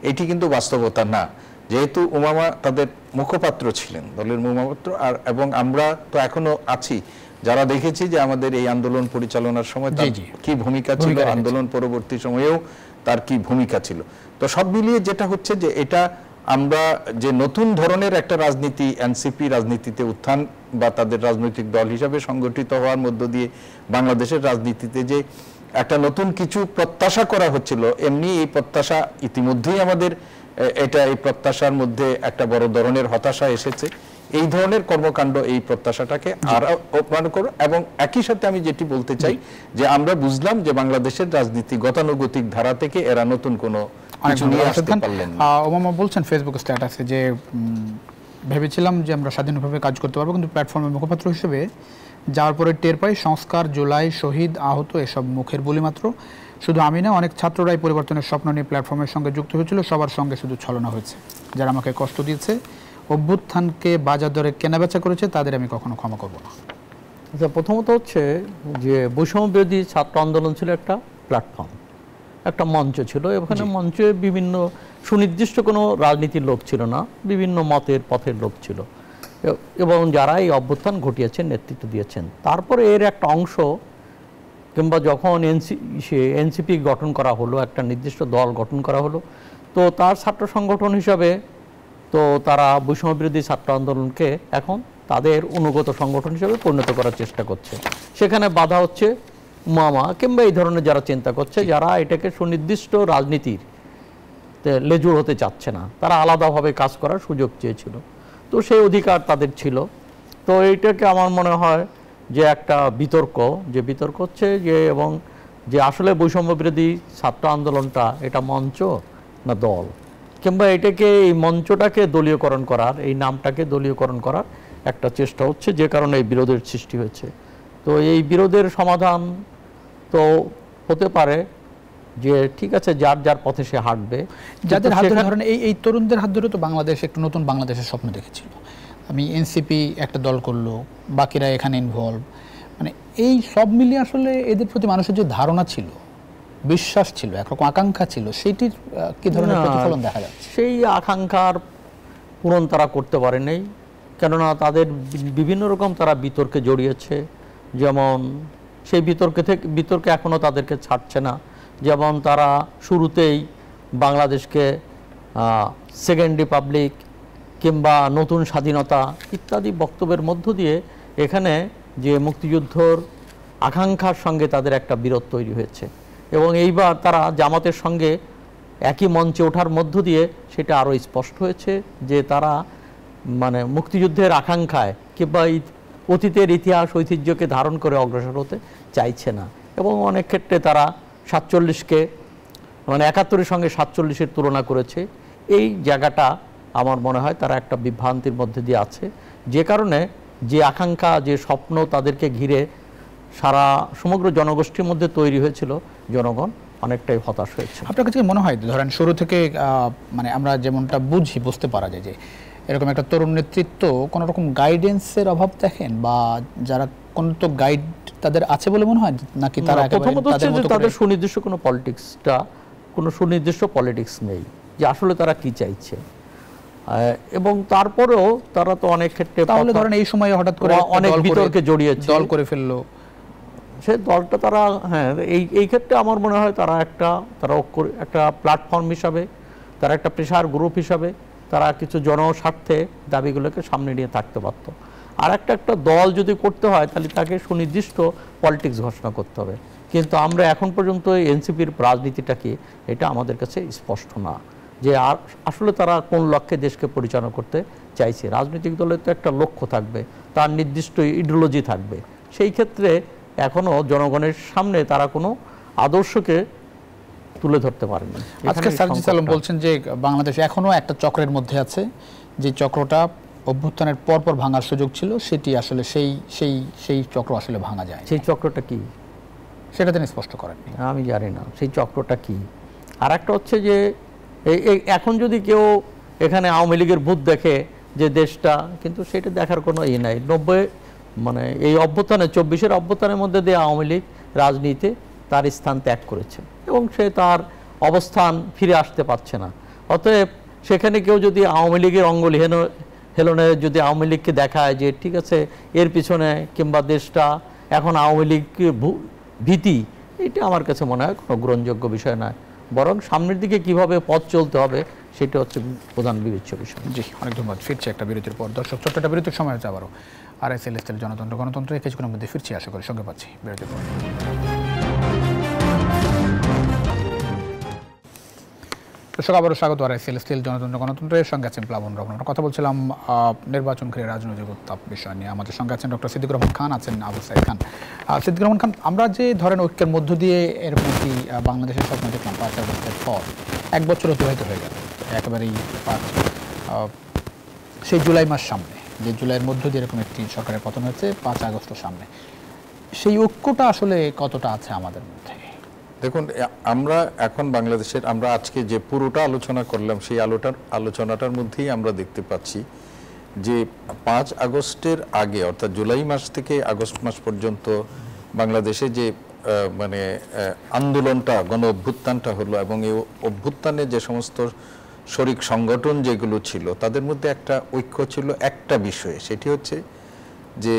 এটি কিন্তু বাস্তবতা না। যেহেতু উমামা তাদের মুখপাত্র ছিলেন, দলের মুখপাত্র, আর এবং আমরা তো এখনো আছি যারা দেখেছি যে আমাদের এই আন্দোলন পরিচালনার সময় তার কি ভূমিকা ছিল, আন্দোলন পরবর্তী সময়েও তার কি ভূমিকা ছিল। তো সব মিলিয়ে যেটা হচ্ছে যে এটা আমরা যে নতুন ধরনের একটা রাজনীতি, এনসিপি রাজনীতিতে উত্থান বা তাদের রাজনৈতিক দল হিসাবে সংগঠিত হওয়ার মধ্য দিয়ে বাংলাদেশের রাজনীতিতে যে একটা নতুন কিছু প্রত্যাশা করা হচ্ছিল, এমনি এই প্রত্যাশা ইতিমধ্যেই আমাদের এই প্রত্যাশার মধ্যে একটা বড় ধরনের হতাশা এসেছে। এই ধরনের কর্মকাণ্ড এই প্রত্যাশাটাকে আরো অপমান করো। এবং একই সাথে আমি যেটি বলতে চাই যে আমরা বুঝলাম যে বাংলাদেশের রাজনীতি গতানুগতিক ধারা থেকে এরা নতুন কোনো কিছু নিয়ে আসতে পারলেন না। ওবামা বলছেন ফেসবুক স্ট্যাটাসে যে ভেবেছিলাম যে আমরা স্বাধীনভাবে কাজ করতে পারবো, কিন্তু প্ল্যাটফর্মের মুখপাত্র হিসেবে যাওয়ার পরে টের পাই সংস্কার, জুলাই, শহীদ, আহত এসব মুখের বলি মাত্র। শুধু আমি না, অনেক ছাত্ররাই পরিবর্তনের স্বপ্ন নিয়ে প্ল্যাটফর্মের সঙ্গে যুক্ত হয়েছিল। সবার সঙ্গে শুধু ছলনা হয়েছে। যারা আমাকে কষ্ট দিয়েছে, অভ্যুত্থানকে বাজার দরে কেনাবেচা করেছে, তাদের আমি কখনো ক্ষমা করব না। আচ্ছা, প্রথমত হচ্ছে যে বৈষম্য বিরোধী ছাত্র আন্দোলন ছিল একটা প্ল্যাটফর্ম, একটা মঞ্চ ছিল। এখানে মঞ্চে বিভিন্ন সুনির্দিষ্ট কোনো রাজনীতির লোক ছিল না, বিভিন্ন মতের পথের লোক ছিল এবং যারা এই অভ্যুত্থান ঘটিয়েছেন, নেতৃত্ব দিয়েছেন। তারপরে এর একটা অংশ কিংবা যখন এনসিপি গঠন করা হলো, একটা নির্দিষ্ট দল গঠন করা হলো, তো তার ছাত্র সংগঠন হিসাবে তো তারা বৈষম্য বিরোধী ছাত্র আন্দোলনকে এখন তাদের অনুগত সংগঠন হিসেবে পরিণত করার চেষ্টা করছে। সেখানে বাধা হচ্ছে মামা কিংবা এই ধরনের যারা চিন্তা করছে, যারা এটাকে সুনির্দিষ্ট রাজনীতির লেজুর হতে চাচ্ছে না, তারা আলাদাভাবে কাজ করার সুযোগ চেয়েছিল। তো সেই অধিকার তাদের ছিল। তো এইটাকে আমার মনে হয় যে একটা বিতর্ক হচ্ছে যে, এবং যে আসলে বৈষম্য বিরোধী ছাত্র আন্দোলনটা এটা মঞ্চ না দল, কিংবা এটাকে এই মঞ্চটাকে দলীয়করণ করার, এই নামটাকে দলীয়করণ করার একটা চেষ্টা হচ্ছে, যে কারণে এই বিরোধের সৃষ্টি হয়েছে। তো এই বিরোধের সমাধান তো হতে পারে যে ঠিক আছে, যার যার পথে সে হাঁটবে। যাদের হাত ধরে ধরেন এই তরুণদের হাত ধরে তো বাংলাদেশ একটু নতুন বাংলাদেশের স্বপ্ন দেখেছিল। আমি এনসিপি একটা দল করলো, বাকিরা এখানে ইনভলভ, মানে এই সব মিলিয়ে আসলে এদের প্রতি মানুষের যে ধারণা ছিল, বিশ্বাস ছিল, একরকম আকাঙ্ক্ষা ছিল, সেটির কি ধরনের প্রতিফলন দেখা যাচ্ছে? সেই আকাঙ্ক্ষার পূরণ তারা করতে পারে নাই, কেননা তাদের বিভিন্ন রকম তারা বিতর্কে জড়িয়েছে। যেমন সেই বিতর্কে এখনও তাদেরকে ছাড়ছে না। যেমন তারা শুরুতেই বাংলাদেশকে সেকেন্ড রিপাবলিক কিংবা নতুন স্বাধীনতা ইত্যাদি বক্তব্যের মধ্য দিয়ে এখানে যে মুক্তিযুদ্ধর আকাঙ্ক্ষার সঙ্গে তাদের একটা বিরোধ তৈরি হয়েছে। এবং এইবার তারা জামাতের সঙ্গে একই মঞ্চে ওঠার মধ্য দিয়ে সেটা আরও স্পষ্ট হয়েছে যে তারা মানে মুক্তিযুদ্ধের আকাঙ্ক্ষায় কিংবা অতীতের ইতিহাস ঐতিহ্যকে ধারণ করে অগ্রসর হতে চাইছে না। এবং অনেক ক্ষেত্রে তারা 47কে মানে 71-এর সঙ্গে 47-এর তুলনা করেছে। এই জায়গাটা আমার মনে হয় তারা একটা বিভ্রান্তির মধ্যে দিয়ে আছে, যে কারণে যে আকাঙ্ক্ষা, যে স্বপ্ন তাদেরকে ঘিরে সারা সমগ্র জনগোষ্ঠীর মধ্যে তৈরি হয়েছিল, জনগণ অনেকটাই হতাশ হয়েছে। আপনার কাছে মনে হয় ধরেন শুরু থেকে মানে আমরা যেমনটা বুঝতে পারা যায় যে এরকম একটা তরুণ নেতৃত্ব কোনো রকম গাইডেন্সের অভাব দেখেন, বা যারা কোন তো গাইড তাদের আছে বলে মনে হয় নাকি তারা প্রথমত হচ্ছে যে তাদের সুনির্দিষ্ট কোনো সুনির্দিষ্ট পলিটিক্স নেই যে আসলে তারা কি চাইছে। এবং তারপরেও তারা তো অনেক ক্ষেত্রে তাহলে ধরেন এই সময়ে হঠাৎ করে অনেক বিতর্কে জড়িয়েছে, দল করে ফেললো, সে দলটা তারা এই ক্ষেত্রে আমার মনে হয় তারা একটা প্ল্যাটফর্ম হিসাবে, তারা একটা প্রেশার গ্রুপ হিসাবে তারা কিছু জনস্বার্থে দাবিগুলোকে সামনে নিয়ে থাকতে পারত। আর একটা দল যদি করতে হয় তাহলে তাকে সুনির্দিষ্ট পলিটিক্স ঘোষণা করতে হবে। কিন্তু আমরা এখন পর্যন্ত এনসিপির রাজনীতিটা কি, এটা আমাদের কাছে স্পষ্ট না যে আর আসলে তারা কোন লক্ষ্যে দেশকে পরিচালনা করতে চাইছে। রাজনৈতিক দলের তো একটা লক্ষ্য থাকবে, তার নির্দিষ্ট ইডিওলজি থাকবে। সেই ক্ষেত্রে এখনো জনগণের সামনে তারা কোনো আদর্শকে তুলে ধরতে পারেনি। আজকে সার্জিস আলম বলছেন যে বাংলাদেশ এখনো একটা চক্রের মধ্যে আছে, যে চক্রটা অভ্যুত্থানের পরপর ভাঙার সুযোগ ছিল, সেটি আসলে সেই চক্র আসলে ভাঙা যায়। সেই চক্রটা কি সেটা তিনি স্পষ্ট করেননি। আমি জানি না সেই চক্রটা কি। আর একটা হচ্ছে যে এখন যদি কেউ এখানে আওয়ামী লীগের ভূত দেখে যে দেশটা, কিন্তু সেটা দেখার কোনো নাই। 90 মানে এই অভ্যুত্থানে 24-এর অভ্যুত্থানের মধ্যে দিয়ে আওয়ামী লীগ রাজনীতিতে তার স্থান ত্যাগ করেছে এবং সে তার অবস্থান ফিরে আসতে পারছে না। অতএব সেখানে কেউ যদি আওয়ামী লীগের অঙ্গুলি হেলনে যদি আওয়ামী লীগকে দেখায় যে ঠিক আছে এর পিছনে কিংবা দেশটা এখন আওয়ামী লীগ ভীতি, এটা আমার কাছে মনে হয় কোনো গ্রহণযোগ্য বিষয় নয়। বরং সামনের দিকে কিভাবে পথ চলতে হবে সেটা হচ্ছে প্রধান বিবেচ্য বিষয়। জি, অনেক ধন্যবাদ। ফিরছি একটা বিরতির পর। দর্শক, ছোট্ট একটা বিরতির সময় হচ্ছে আবারও RSL জনতন্ত্র গণতন্ত্র কিছুক্ষণের মধ্যে ফিরছি, আশা করি সঙ্গে পাচ্ছি বিরতির পর। দর্শক আবারও স্বাগত RSL স্টিল জনতন্ত্র গণতন্ত্রের সঙ্গে আছেন প্লাবন রহমান। আমরা কথা বলছিলাম নির্বাচন ঘিরে রাজনৈতিক উত্তাপ বিষয় নিয়ে। আমাদের সঙ্গে আছেন ডক্টর সিদ্দিকুর রহমান খান, আছেন আবু সাইদ খান। সিদ্দিকুর রহমান খান, আমরা যে ধরেন ঐক্যের মধ্য দিয়ে এরকম একটি বাংলাদেশের স্বপ্ন দেখলাম 5 আগস্টের পর, 1 বছর অতিবাহিত হয়ে গেল একেবারেই সেই জুলাই মাস সামনে, যে জুলাইয়ের মধ্য দিয়ে এরকম একটি সরকারের পতন হয়েছে 5 আগস্টের সামনে, সেই ঐক্যটা আসলে কতটা আছে আমাদের মধ্যে? দেখুন, আমরা এখন বাংলাদেশের, আমরা আজকে যে পুরোটা আলোচনা করলাম সেই আলোচনাটার মধ্যেই আমরা দেখতে পাচ্ছি যে 5 আগস্টের আগে অর্থাৎ জুলাই মাস থেকে আগস্ট মাস পর্যন্ত বাংলাদেশে যে মানে আন্দোলনটা, গণ অভ্যুত্থানটা হলো এবং এই অভ্যুত্থানে যে সমস্ত শরিক সংগঠন যেগুলো ছিল তাদের মধ্যে একটা ঐক্য ছিল একটা বিষয়ে, সেটি হচ্ছে যে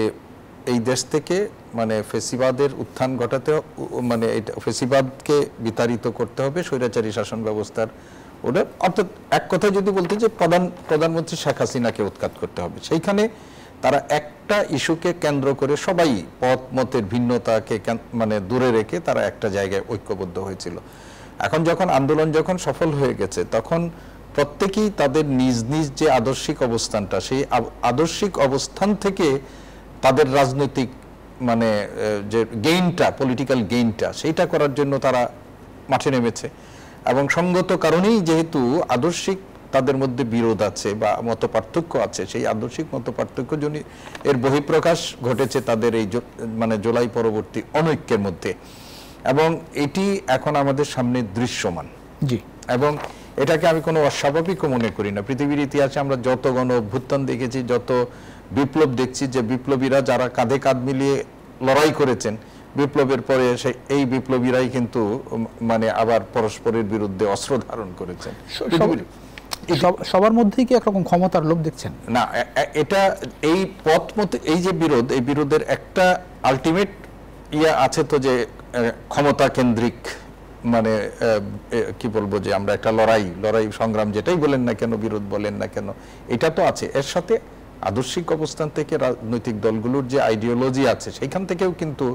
এই দেশ থেকে মানে ফেসিবাদের উত্থান ঘটাতে, মানে এটা ফেসিবাদকে বিতাড়িত করতে হবে, স্বৈরাচারী শাসন ব্যবস্থার ওটা, অর্থাৎ এক কথায় যদি বলতে যে প্রধানমন্ত্রী শেখ হাসিনাকে উৎখাত করতে হবে। সেইখানে তারা একটা ইস্যুকে কেন্দ্র করে সবাই পথ মতের ভিন্নতাকে মানে দূরে রেখে তারা একটা জায়গায় ঐক্যবদ্ধ হয়েছিল। এখন যখন আন্দোলন যখন সফল হয়ে গেছে তখন প্রত্যেকেই তাদের নিজ নিজ যে আদর্শিক অবস্থানটা, সেই আদর্শিক অবস্থান থেকে তাদের রাজনৈতিক মানে যে গেইনটা, পলিটিক্যাল গেইনটা, সেইটা করার জন্য তারা মাঠে নেমেছে। এবং সঙ্গত কারণেই যেহেতু আদর্শিক তাদের মধ্যে বিরোধ আছে বা মত পার্থক্য আছে, সেই আদর্শিক মত পার্থক্য জন্য এর বহিঃপ্রকাশ ঘটেছে তাদের এই মানে জুলাই পরবর্তী অনৈক্যের মধ্যে, এবং এটি এখন আমাদের সামনে দৃশ্যমান। জি, এবং এটাকে আমি কোনো অস্বাভাবিকও মনে করি না। পৃথিবীর ইতিহাসে আমরা যত গণ অভ্যুত্থান দেখেছি, যত বিপ্লব দেখছি, যে বিপ্লবীরা যারা কাঁধে কাঁধ মিলিয়ে লড়াই করেছেন, বিপ্লবের পরে এই বিপ্লবীরাই কিন্তু মানে আবার পরস্পরের বিরুদ্ধে অস্ত্র ধারণ করেছেন। সবার মধ্যেই কি একরকম ক্ষমতার লোভ দেখছেন? না, এটা এই পথ মতে এই যে বিরোধ, এই বিরোধের একটা আলটিমেট আছে তো, যে ক্ষমতা কেন্দ্রিক মানে কি বলবো, যে আমরা একটা লড়াই সংগ্রাম যেটাই বলেন না কেন, বিরোধ বলেন না কেন, এটা তো আছে। এর সাথে আদর্শিক অবস্থান থেকে রাজনৈতিক দলগুলোর যে আইডিওলজি আছে সেইখান থেকেও কিন্তু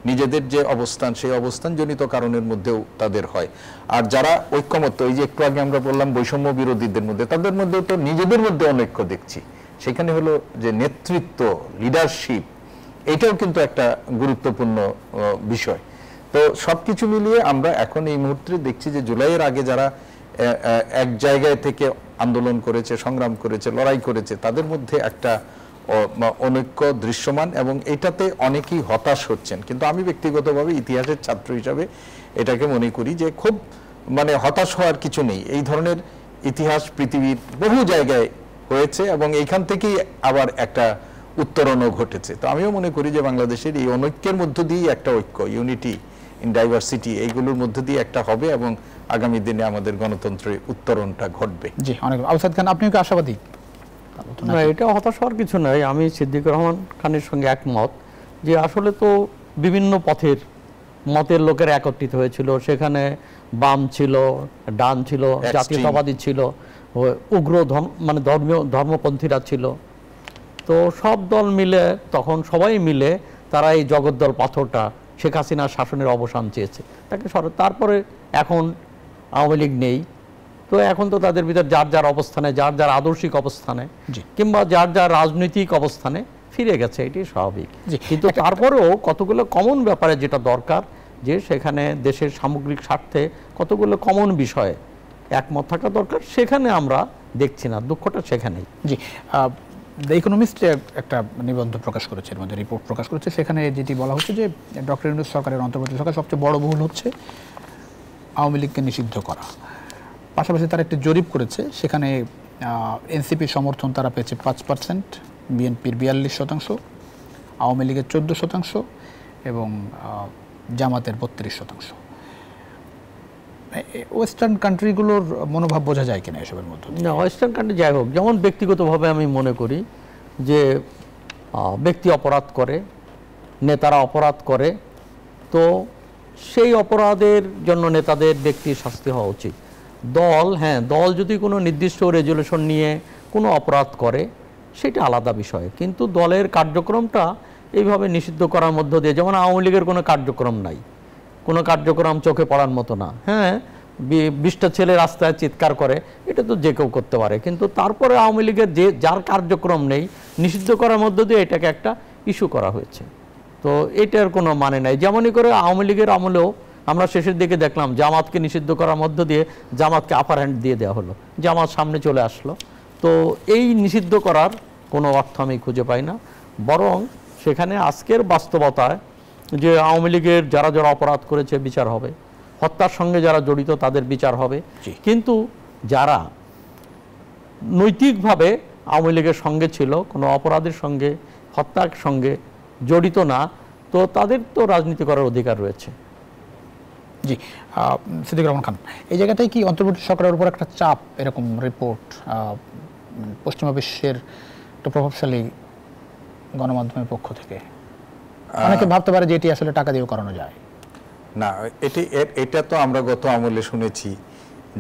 নিজেদের যে অবস্থান, সেই অবস্থান জনিত কারণের মধ্যেও তাদের হয়। আর যারা ঐক্যমত্য, এই যে একটু আগে আমরা বললাম বৈষম্য বিরোধীদের মধ্যে, তাদের মধ্যেও তো নিজেদের মধ্যে অনৈক্য দেখছি। সেখানে হলো যে নেতৃত্ব, লিডারশিপ, এটাও কিন্তু একটা গুরুত্বপূর্ণ বিষয়। তো সবকিছু মিলিয়ে আমরা এখন এই মুহূর্তে দেখছি যে জুলাইয়ের আগে যারা এক জায়গায় থেকে আন্দোলন করেছে, সংগ্রাম করেছে, লড়াই করেছে, তাদের মধ্যে একটা অনৈক্য দৃশ্যমান, এবং এটাতে অনেকেই হতাশ হচ্ছেন। কিন্তু আমি ব্যক্তিগতভাবে ইতিহাসের ছাত্র হিসাবে এটাকে মনে করি যে খুব মানে হতাশ হওয়ার কিছু নেই। এই ধরনের ইতিহাস পৃথিবীর বহু জায়গায় হয়েছে এবং এইখান থেকেই আবার একটা উত্তরণও ঘটেছে। তো আমিও মনে করি যে বাংলাদেশের এই অনৈক্যের মধ্য দিয়েই একটা ঐক্য, ইউনিটি ইন ডাইভার্সিটি, এইগুলোর মধ্য দিয়ে একটা হবে এবং আগামী দিনে আমাদের গণতন্ত্রের উত্তরণটা ঘটবে। জি, অনেক। আউসাদ খান, আপনিও কি আশাবাদী? না, এটা হতাশ হওয়ার কিছু নাই। আমি সিদ্দিকুর রহমান খানের সঙ্গে একমত যে আসলে তো বিভিন্ন পথের মতের লোকের একত্রিত হয়েছিল। সেখানে বাম ছিল, ডান ছিল, জাতীয়তাবাদী ছিল, উগ্র মানে ধর্মপন্থীরা ছিল। তো সব দল মিলে তখন সবাই মিলে তারা এই জগদ্দল পাথরটা, শেখ হাসিনার শাসনের অবসান চেয়েছে, তাকে তারপরে এখন আওয়ামী লীগ নেই, তো এখন তো তাদের ভিতর যার যার অবস্থানে, যার যার আদর্শিক অবস্থানে কিংবা যার যার রাজনৈতিক অবস্থানে ফিরে গেছে, এটি স্বাভাবিক। কিন্তু তারপরেও কতগুলো কমন ব্যাপারে যেটা দরকার, যে সেখানে দেশের সামগ্রিক স্বার্থে কতগুলো কমন বিষয়ে একমত থাকা দরকার, সেখানে আমরা দেখছি না, দুঃখটা সেখানেই। জি, দ্য ইকোনমিস্ট একটা নিবন্ধ প্রকাশ করেছে, এর মধ্যে রিপোর্ট প্রকাশ করেছে। সেখানে যেটি বলা হচ্ছে যে ডক্টর ইউনূস সরকারের অন্তর্বর্তী সরকার সবচেয়ে বড় ভুল হচ্ছে আওয়ামী লীগকে নিষিদ্ধ করা। পাশাপাশি তারা একটি জরিপ করেছে, সেখানে এনসিপি সমর্থন তারা পেয়েছে 5%, বিএনপির 42%, আওয়ামী লীগের 14% এবং জামাতের 32%। ওয়েস্টার্ন কান্ট্রিগুলোর মনোভাব বোঝা যায় কিনা এসবের মধ্যে? না, ওয়েস্টার্ন কান্ট্রি যাই হোক, যেমন ব্যক্তিগতভাবে আমি মনে করি যে ব্যক্তি অপরাধ করে, নেতারা অপরাধ করে, তো সেই অপরাধের জন্য নেতাদের ব্যক্তির শাস্তি হওয়া উচিত। দল যদি কোনো নির্দিষ্ট রেজুলেশন নিয়ে কোনো অপরাধ করে সেটা আলাদা বিষয়, কিন্তু দলের কার্যক্রমটা এইভাবে নিষিদ্ধ করার মধ্য দিয়ে, যেমন আওয়ামী লীগের কোনো কার্যক্রম নাই, কোনো কার্যক্রম চোখে পড়ার মতো না। হ্যাঁ, 20টা ছেলে রাস্তায় চিৎকার করে, এটা তো যে কেউ করতে পারে। কিন্তু তারপরে আওয়ামী লীগের যে যার কার্যক্রম নেই, নিষিদ্ধ করার মধ্য দিয়ে এটাকে একটা ইস্যু করা হয়েছে। তো এটার কোনো মানে নাই। যেমনই করে আওয়ামী লীগের আমলেও আমরা শেষের দিকে দেখলাম জামাতকে নিষিদ্ধ করার মধ্য দিয়ে জামাতকে আপার হ্যান্ড দিয়ে দেওয়া হলো, জামাত সামনে চলে আসলো। তো এই নিষিদ্ধ করার কোনো অর্থ আমি খুঁজে পাই না, বরং সেখানে আজকের বাস্তবতায় যে আওয়ামী লীগের যারা যারা অপরাধ করেছে বিচার হবে, হত্যার সঙ্গে যারা জড়িত তাদের বিচার হবে, কিন্তু যারা নৈতিকভাবে আওয়ামী লীগের সঙ্গে ছিল, কোনো অপরাধের সঙ্গে হত্যার সঙ্গে জড়িত না, তো তাদের তো রাজনীতি করার অধিকার রয়েছে। জি, সিদ্দিকুর রহমান খান, এই জায়গাটাই কি অন্তর্বর্তী সরকারের উপর একটা চাপ, এরকম রিপোর্ট পশ্চিমা বিশ্বের একটা প্রভাবশালী গণমাধ্যমের পক্ষ থেকে? অনেকে ভাবতে পারে যে এটি আসলে টাকা দিয়েও করানো যায়। না, এটা তো আমরা গত আমলে শুনেছি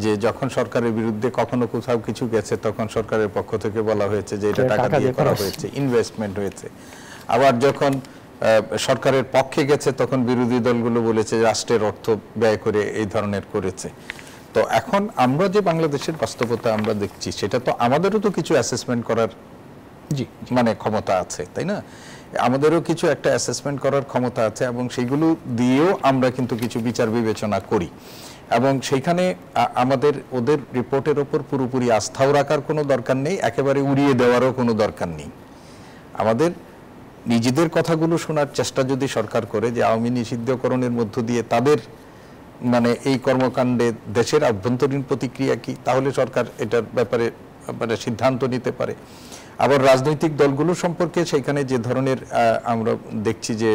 যে যখন সরকারের বিরুদ্ধে কখনো কোথাও কিছু গেছে তখন সরকারের পক্ষ থেকে বলা হয়েছে যে এটা টাকা দিয়ে করা হয়েছে, ইনভেস্টমেন্ট হয়েছে। আবার যখন সরকারের পক্ষে গেছে তখন বিরোধী দলগুলো বলেছে রাষ্ট্রের অর্থ ব্যয় করে এই ধরনের করেছে। তো এখন আমরা যে বাংলাদেশের বাস্তবতা আমরা দেখছি, সেটা তো আমাদেরও তো কিছু অ্যাসেসমেন্ট করার মানে ক্ষমতা আছে, তাই না? আমাদেরও কিছু একটা অ্যাসেসমেন্ট করার ক্ষমতা আছে এবং সেইগুলো দিয়েও আমরা কিন্তু কিছু বিচার বিবেচনা করি। এবং সেইখানে আমাদের ওদের রিপোর্টের ওপর পুরোপুরি আস্থাও রাখার কোনো দরকার নেই, একেবারে উড়িয়ে দেওয়ারও কোনো দরকার নেই। আমাদের নিজেদের কথাগুলো শোনার চেষ্টা যদি সরকার করে যে আওয়ামী নিষিদ্ধকরণের মধ্য দিয়ে তাদের মানে এই কর্মকাণ্ডে দেশের আভ্যন্তরীণ প্রতিক্রিয়া কি, তাহলে সরকার এটার ব্যাপারে মানে সিদ্ধান্ত নিতে পারে। আবার রাজনৈতিক দলগুলো সম্পর্কে সেখানে যে ধরনের আমরা দেখছি যে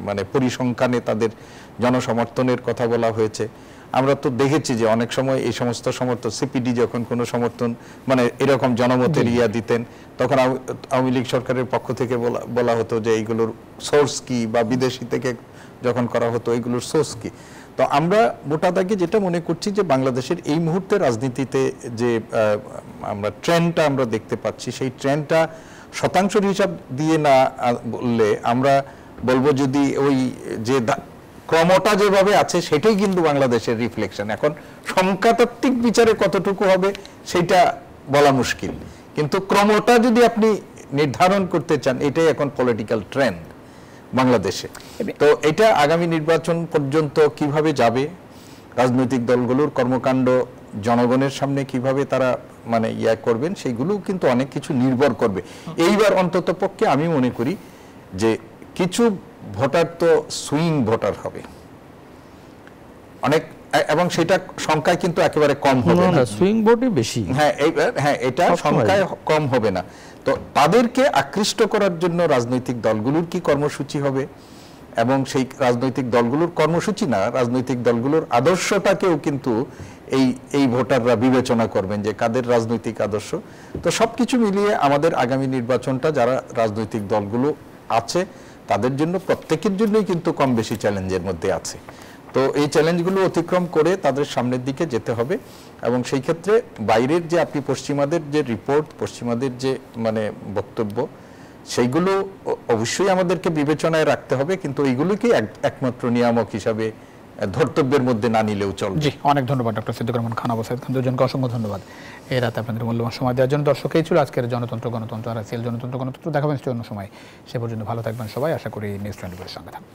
মানে পরিসংখ্যানে তাদের জনসমর্থনের কথা বলা হয়েছে, আমরা তো দেখেছি যে অনেক সময় এই সমস্ত সমর্থন সিপিডি যখন কোনো সমর্থন মানে এরকম জনমতের ইয়া দিতেন, তখন আওয়ামী লীগ সরকারের পক্ষ থেকে বলা হতো যে এইগুলোর সোর্স কি, বা বিদেশি থেকে যখন করা হতো এইগুলোর সোর্স কি। তো আমরা মোটা দাগে যেটা মনে করছি যে বাংলাদেশের এই মুহূর্তে রাজনীতিতে যে আমরা ট্রেন্ডটা আমরা দেখতে পাচ্ছি, সেই ট্রেন্ডটা শতাংশের হিসাব দিয়ে না বললে আমরা বলবো যদি ওই যে ক্রমটা যেভাবে আছে সেটাই কিন্তু বাংলাদেশের রিফ্লেকশন। এখন সংখ্যাতাত্ত্বিক বিচারে কতটুকু হবে সেটা বলা মুশকিল, কিন্তু ক্রমটা যদি আপনি নির্ধারণ করতে চান, এটাই এখন পলিটিক্যাল ট্রেন্ড বাংলাদেশে। তো এটা আগামী নির্বাচন পর্যন্ত কিভাবে যাবে, রাজনৈতিক দলগুলোর কর্মকাণ্ড জনগণের সামনে কিভাবে তারা মানে ইয়া করবেন, সেইগুলো কিন্তু অনেক কিছু নির্ভর করবে। এইবার অন্তত পক্ষে আমি মনে করি যে কিছু ভোটার তো সুইং ভোটার হবে অনেক, এবং সেটা সংখ্যায় কিন্তু একেবারে কম হবে না, সুইং ভোটই বেশি। হ্যাঁ, এটা সংখ্যায় কম হবে না। তো তাদেরকে আকৃষ্ট করার জন্য রাজনৈতিক দলগুলোর কি কর্মসূচি হবে, এবং সেই রাজনৈতিক দলগুলোর কর্মসূচি না, রাজনৈতিক দলগুলোর আদর্শটাকেও কিন্তু এই ভোটাররা বিবেচনা করবেন যে কাদের রাজনৈতিক আদর্শ। তো সবকিছু মিলিয়ে আমাদের আগামী নির্বাচনটা যারা রাজনৈতিক দলগুলো আছে তাদের জন্য প্রত্যেকের জন্যই কিন্তু কম বেশি চ্যালেঞ্জের মধ্যে আছে। তো এই চ্যালেঞ্জগুলো অতিক্রম করে তাদের সামনের দিকে যেতে হবে, এবং সেই ক্ষেত্রে বাইরের যে আপনি পশ্চিমাদের যে রিপোর্ট, পশ্চিমাদের যে মানে বক্তব্য, সেইগুলো অবশ্যই আমাদেরকে বিবেচনায় রাখতে হবে, কিন্তু এইগুলোকে একমাত্র নিয়ামক হিসাবে ধর্তব্যের মধ্যে না নিলেও চলবে। জি, অনেক ধন্যবাদ ডক্টর সিদ্দিকুর রহমান খান, আবু সাঈদ খান, দুজনকে অসংখ্য ধন্যবাদ এই রাতে আপনাদের মূল্যবান সময় দেওয়ার জন্য। দর্শক, এই ছিল আজকের জনতন্ত্র গণতন্ত্র আর জনতন্ত্র গণতন্ত্র। দেখাবেন অন্য সময়, সে পর্যন্ত ভালো থাকবেন সবাই। আশা করি নিউজ 24 সঙ্গে থাকবেন।